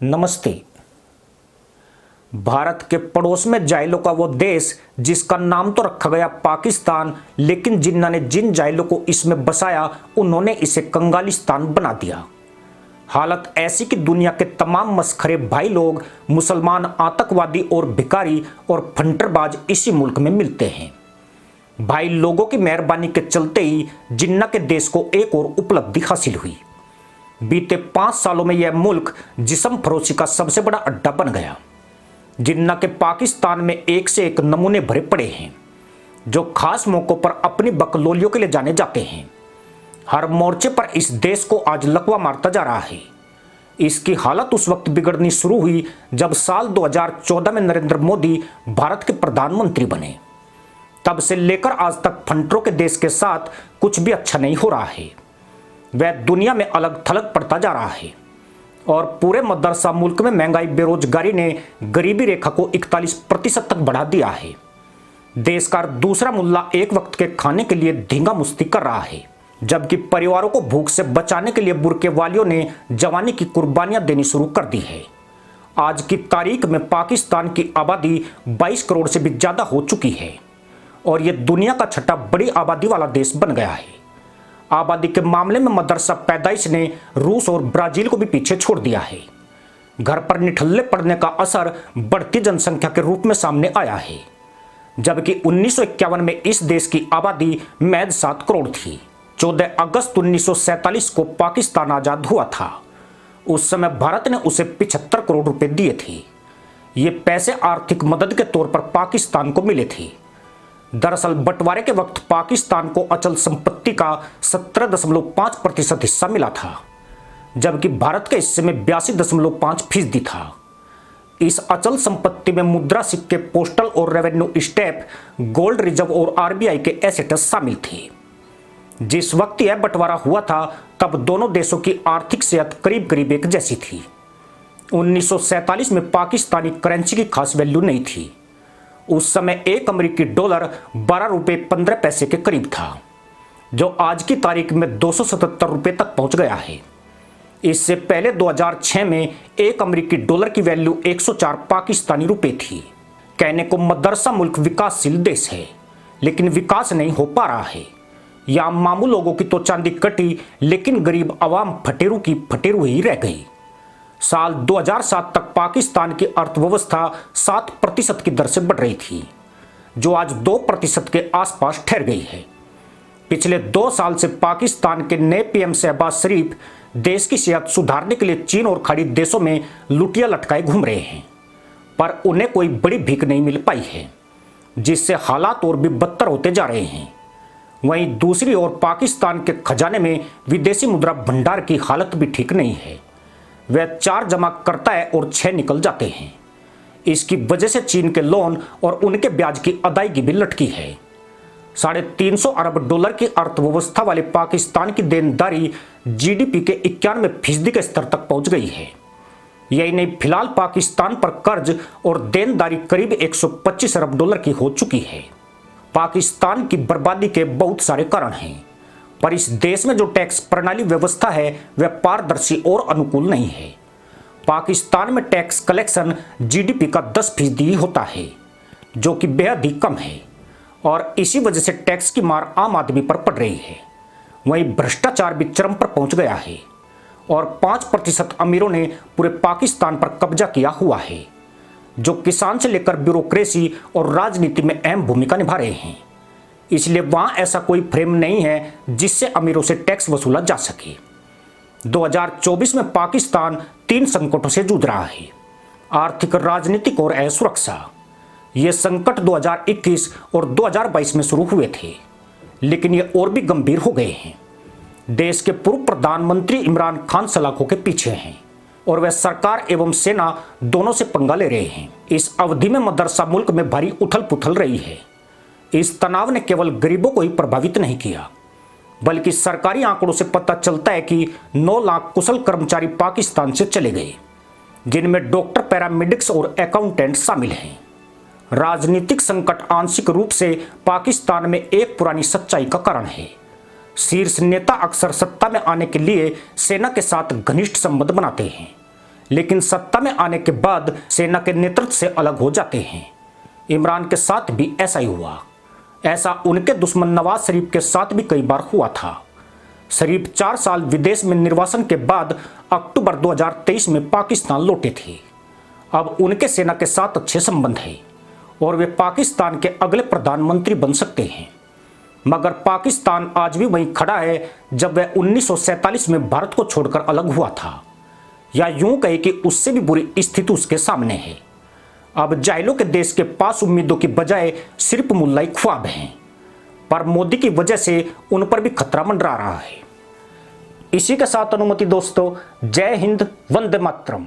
नमस्ते। भारत के पड़ोस में जाइलों का वो देश जिसका नाम तो रखा गया पाकिस्तान, लेकिन जिन्होंने जिन जाइलों को इसमें बसाया उन्होंने इसे कंगालिस्तान बना दिया। हालत ऐसी कि दुनिया के तमाम मस्खरे भाई लोग, मुसलमान, आतंकवादी और भिखारी और फंटरबाज इसी मुल्क में मिलते हैं। भाई लोगों की मेहरबानी के चलते ही जिन्ना के देश को एक और उपलब्धि हासिल हुई। बीते 5 सालों में यह मुल्क जिस्म फरोशी का सबसे बड़ा अड्डा बन गया। जिन्ना के पाकिस्तान में एक से एक नमूने भरे पड़े हैं जो खास मौकों पर अपनी बकलोलियों के लिए जाने जाते हैं। हर मोर्चे पर इस देश को आज लकवा मारता जा रहा है। इसकी हालत उस वक्त बिगड़नी शुरू हुई जब साल 2014 में नरेंद्र मोदी भारत के प्रधानमंत्री बने। तब से लेकर आज तक फंटरों के देश के साथ कुछ भी अच्छा नहीं हो रहा है। वह दुनिया में अलग थलग पड़ता जा रहा है और पूरे मदरसा मुल्क में महंगाई, बेरोजगारी ने गरीबी रेखा को 41% तक बढ़ा दिया है। देश का दूसरा मुल्ला एक वक्त के खाने के लिए धींगा मुस्ती कर रहा है, जबकि परिवारों को भूख से बचाने के लिए बुरके वालियों ने जवानी की कुर्बानियां देनी शुरू कर दी है। आज की तारीख में पाकिस्तान की आबादी 22 करोड़ से भी ज्यादा हो चुकी है और यह दुनिया का छठा बड़ी आबादी वाला देश बन गया है। आबादी के मामले में मदरसा पैदाइश ने रूस और ब्राजील को भी पीछे छोड़ दिया है। घर पर निठल्ले पड़ने का असर बढ़ती जनसंख्या के रूप में सामने आया है, जबकि 1951 में इस देश की आबादी महज 7 करोड़ थी। 14 अगस्त 1947 को पाकिस्तान आजाद हुआ था। उस समय भारत ने उसे 75 करोड़ रुपए दिए थे। ये पैसे आर्थिक मदद के तौर पर पाकिस्तान को मिले थे। दरअसल बंटवारे के वक्त पाकिस्तान को अचल संपत्ति का 17.5% हिस्सा मिला था, जबकि भारत के हिस्से में 82.5% था। इस अचल संपत्ति में मुद्रा, सिक्के, पोस्टल और रेवेन्यू स्टैम्प, गोल्ड रिजर्व और आरबीआई के एसेट्स शामिल थे। जिस वक्त यह बंटवारा हुआ था तब दोनों देशों की आर्थिक सेहत करीब करीब एक जैसी थी। 1947 में पाकिस्तानी करेंसी की खास वैल्यू नहीं थी। उस समय एक अमेरिकी डॉलर 12 रुपए 15 पैसे के करीब था, जो आज की तारीख में 277 रुपए तक पहुंच गया है। इससे पहले 2006 में एक अमेरिकी डॉलर की वैल्यू 104 पाकिस्तानी रुपए थी। कहने को मदरसा मुल्क विकासशील देश है, लेकिन विकास नहीं हो पा रहा है। यहाँ मामूल लोगों की तो चांदी कटी, लेकिन गरीब आवाम फटेरू की फटेरू ही रह गई। साल 2007 तक पाकिस्तान की अर्थव्यवस्था 7% की दर से बढ़ रही थी, जो आज 2% के आसपास ठहर गई है। पिछले 2 साल से पाकिस्तान के नए पीएम शहबाज शरीफ देश की सेहत सुधारने के लिए चीन और खाड़ी देशों में लुटिया लटकाए घूम रहे हैं, पर उन्हें कोई बड़ी भीख नहीं मिल पाई है, जिससे हालात और भी बदतर होते जा रहे हैं। वहीं दूसरी ओर पाकिस्तान के खजाने में विदेशी मुद्रा भंडार की हालत भी ठीक नहीं है। वह 4 जमा करता है और 6 निकल जाते हैं। इसकी वजह से चीन के लोन और उनके ब्याज की अदायगी भी लटकी है। 350 अरब डॉलर की अर्थव्यवस्था वाले पाकिस्तान की देनदारी जीडीपी के 91% के स्तर तक पहुंच गई है। यही नहीं, फिलहाल पाकिस्तान पर कर्ज और देनदारी करीब 125 अरब डॉलर की हो चुकी है। पाकिस्तान की बर्बादी के बहुत सारे कारण हैं, पर इस देश में जो टैक्स प्रणाली व्यवस्था है वह पारदर्शी और अनुकूल नहीं है। पाकिस्तान में टैक्स कलेक्शन जीडीपी का 10% ही होता है, जो कि बेहद ही कम है, और इसी वजह से टैक्स की मार आम आदमी पर पड़ रही है। वहीं भ्रष्टाचार भी चरम पर पहुंच गया है और 5% अमीरों ने पूरे पाकिस्तान पर कब्जा किया हुआ है, जो किसान से लेकर ब्यूरोक्रेसी और राजनीति में अहम भूमिका निभा रहे हैं। इसलिए वहां ऐसा कोई फ्रेम नहीं है जिससे अमीरों से टैक्स वसूला जा सके। 2024 में पाकिस्तान 3 संकटों से जूझ रहा है: आर्थिक, राजनीतिक और असुरक्षा। ये संकट 2021 और 2022 में शुरू हुए थे, लेकिन ये और भी गंभीर हो गए हैं। देश के पूर्व प्रधानमंत्री इमरान खान सलाखों के पीछे हैं और वह सरकार एवं सेना दोनों से पंगा ले रहे हैं। इस अवधि में मदरसा मुल्क में भारी उथल पुथल रही है। इस तनाव ने केवल गरीबों को ही प्रभावित नहीं किया, बल्कि सरकारी आंकड़ों से पता चलता है कि 9 लाख कुशल कर्मचारी पाकिस्तान से चले गए, जिनमें डॉक्टर, पैरामेडिक्स और अकाउंटेंट शामिल हैं। राजनीतिक संकट आंशिक रूप से पाकिस्तान में एक पुरानी सच्चाई का कारण है। शीर्ष नेता अक्सर सत्ता में आने के लिए सेना के साथ घनिष्ठ संबंध बनाते हैं, लेकिन सत्ता में आने के बाद सेना के नेतृत्व से अलग हो जाते हैं। इमरान के साथ भी ऐसा ही हुआ। ऐसा उनके दुश्मन नवाज शरीफ के साथ भी कई बार हुआ था। शरीफ 4 साल विदेश में निर्वासन के बाद अक्टूबर 2023 में पाकिस्तान लौटे थे। अब उनके सेना के साथ अच्छे संबंध हैं और वे पाकिस्तान के अगले प्रधानमंत्री बन सकते हैं। मगर पाकिस्तान आज भी वहीं खड़ा है जब वह 1947 में भारत को छोड़कर अलग हुआ था, या यूं कहे कि उससे भी बुरी स्थिति उसके सामने है। अब जाहिलों के देश के पास उम्मीदों की बजाय सिर्फ मुल्लाई ख्वाब हैं, पर मोदी की वजह से उन पर भी खतरा मंडरा रहा है। इसी के साथ अनुमति दोस्तों, जय हिंद, वंदे मातरम।